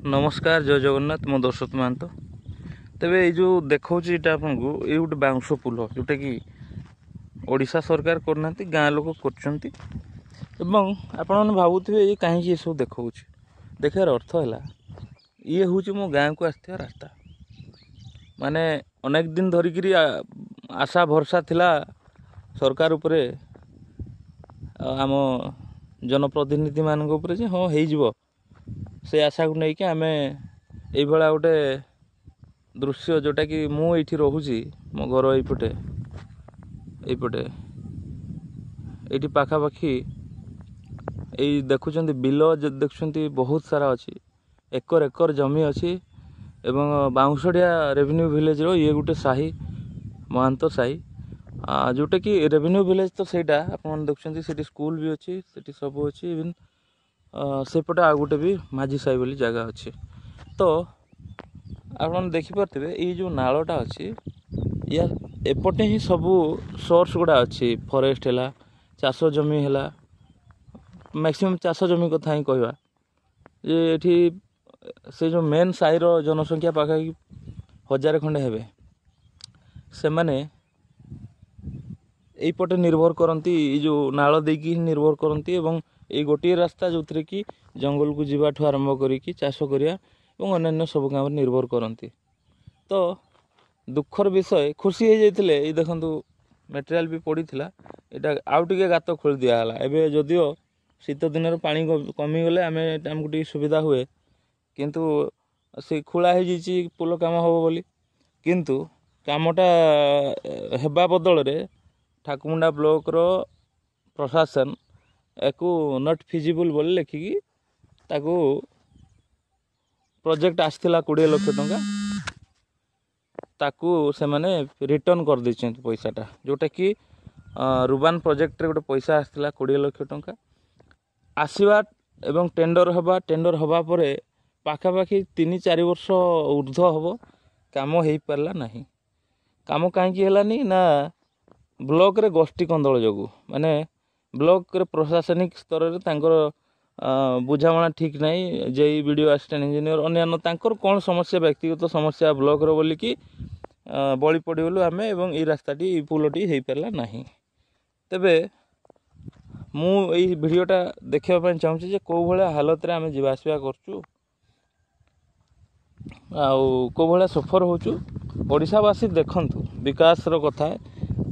नमस्कार जय जगन्नाथ मो दर्शक महंत तेबे ये जो देखा आपको ये गोटे बाउंश पुल जोटा कि ओडिशा सरकार करना गाँ लोक कर भावुवे ये कहीं ये सब देखा देखार अर्थ है ये हूँ मो गाँ को आसवा रास्ता माने अनेक दिन धरिकी आशा भरसा थिला सरकार उपरे आम जनप्रतिनिधि मान हाँ हो से आशा को लेकिन आम ये गोटे दृश्य जोटा कि मुझे रोची मो घर यपटे ये पाखापाखि यही देखुं बिल देखुं बहुत सारा अच्छी एकर एकर जमी अच्छी एवं बाउंशडिया रेवेन्यू विलेज रो ये गोटे साही महंत साही जोटा कि रेवेन्यू विलेज तो सहीटा आप देखुं से स्कूल भी अच्छी से सब अच्छी इवन सेपटे आ गोटे भी माझी साही बोली जगह अच्छी तो आप देखिपे ये जो नालटा अच्छी या एपटे ही सबू सोर्स गुड़ा अच्छी फॉरेस्ट है चाष जमी है मैक्सिमम चाष जमी कथा ही कहवा ये से जो मेन साही रो जनसंख्या पाखापाखि 1000 खंडे हेबे से माने यहीपटे निर्भर करती जो नाल देकी निर्भर करती एवं ये गोटे रास्ता जो थे कि जंगल को जीवाठू आरंभ करी चाष करिया और अन्य सब काम निर्भर करती तो दुखर विषय खुशी हो जाते ये देखु मटेरियल भी पड़ा यहाँ आउ टे गात खोल दिगला एवं जदियो शीत दिन पानी कमीगले आमको टी सुविधा हुए किंतु से खोला हो पुल काम हम बोली किंतु कामटा हेबा बदल रे ठाकुमुंडा ब्लॉक रो प्रशासन एको नॉट फिजिबल बोली लिखिकी ताकू प्रोजेक्ट आसला 20 लाख टंका ताकू से माने रिटर्न कर देछन पैसाटा जोटा कि रुबान प्रोजेक्ट रे गोटे पैसा आसला 20 लाख टंका आसीबा एवं टेंडर हवा परे पाखापाखि 3-4 वर्ष ऊर्ध्व हम काम हो पारला नहीं काम कहीं है ना ब्लॉक रे गोष्ठी कंदल जो माने ब्लॉक रे प्रशासनिक स्तर रे बुझामणा ठीक नहीं जेई वीडियो असिस्टेंट इंजीनियर अन्य कौन समस्या व्यक्तिगत समस्या ब्लॉक रो बोली कि बड़ी पड़गलु आम एवं ये रास्ताटी पुलटी हो पारला नहीं तेबे मु यही वीडियोटा देखा चाहूँगी कौ भाया हालत रे आम जीवा आसवा करचु कौ भाया सफर होचु ओडिशावासी देखंतु विकास रो कथा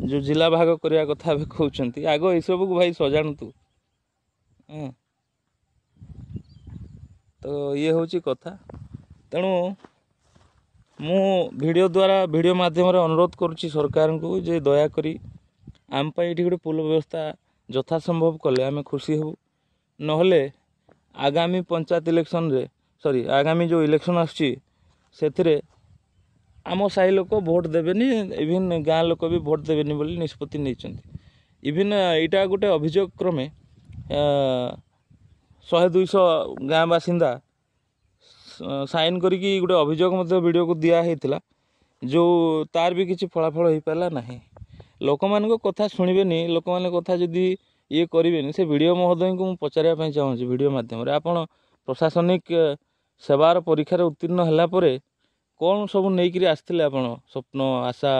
जो जिला भाग करने कथा कहते आग ये सब को भाई सजाणतु तो ये हूँ कथा तेणु मु वीडियो द्वारा वीडियो माध्यम अनुरोध करुच्ची सरकार को जे दयाकोरी आम ये गोटे पुल व्यवस्था यथा संभव कले आम खुशी हूँ नहले आगामी पंचायत इलेक्शन रे सॉरी आगामी जो इलेक्शन आसरे आम साही लोक भोट देवेनि इवन गाँ लोक भी भोट देवेनि बोली निष्पत्ति नहीं इवन यहाँ गोटे अभियोग क्रमे 100-200 गाँ बासिंदा साइन करी गोटे अभियोग वीडियो को दिया जो तार भी किसी फलाफल हो पारा ना लोक मान कथा शुणवेनि लोक मान कथा जदि ये करें से वीडियो महोदय को मुझे पचारे चाहूँगी वीडियो मध्यम आपड़ प्रशासनिक सेवार परीक्षार उत्तीर्ण है कौन सब नहीं आसते आप स्वप्न आशा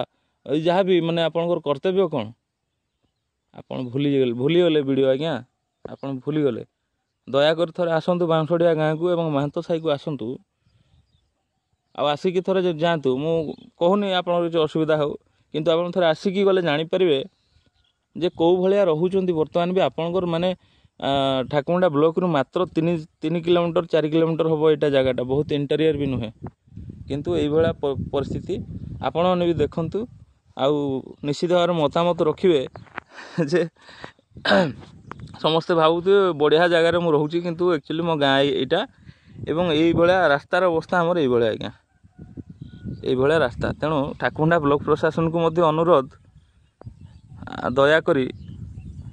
जहाँ भी माने आपणकर कर्तव्य कौन आप भूलीगले वीडियो आज्ञा आप भूलीगले दयाकर थोड़े आसतु बांसड़िया गाँ को एवं महंत साही को आसतु आसिकी थोड़े जातु मु कहूनी आप असुविधा हो किंतु आप थोड़े आसिकी गले जानीपारे जे कौ भाया रोचंती बर्तमान भी आपणकर माने ठाकुमुंडा ब्लॉक रु मात्र 3 किलोमीटर 4 किलोमीटर हम यहाँ जगटा बहुत इंटेरियर भी नुहे किंतु ये परिस्थिति आपण भी देखंतु आउ निश्चित भाव मतामत रखिए जे समस्ते भावुथे बढ़िया जगार मुझे रोचे किंतु एक्चुअली मो गाँ यहाँ एवं यही रास्तार अवस्था आमर ये आज्ञा ये रास्ता तेणु ठाकुमुंडा ब्लॉक प्रशासन को मध्य अनुरोध दयाकोरी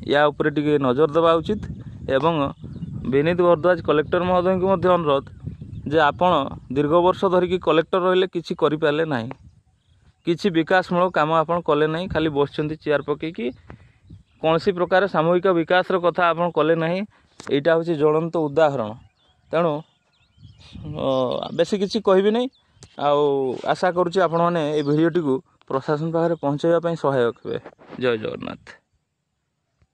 या उपरे टिके नजर देवा उचित एवं विनीत भरद्वाज कलेक्टर महोदय को मध्य अनुरोध जे आपण दीर्घ वर्ष धरिकी कलेक्टर रहिले किछि करि पाले नाही किछि विकासमूलक काम आपण कले नाही खाली बसचंती चेयर पकेकी कौनसी प्रकार सामूहिक विकास कथा आपण कले नाही एटा होछि ज्वलंत उदाहरण तेणु ବେଶୀ କିଛି କହିବି ନାହିଁ ଆଉ ଆଶା କରୁଛି ଆପଣମାନେ এই ଭିଡ଼ିଓଟିକୁ ପ୍ରଶାସନ ପାଖରେ ପହଞ୍ଚାଇବା ପାଇଁ ସହାୟକ ହେବେ। ଜୟ ଜଗନ୍ନାଥ।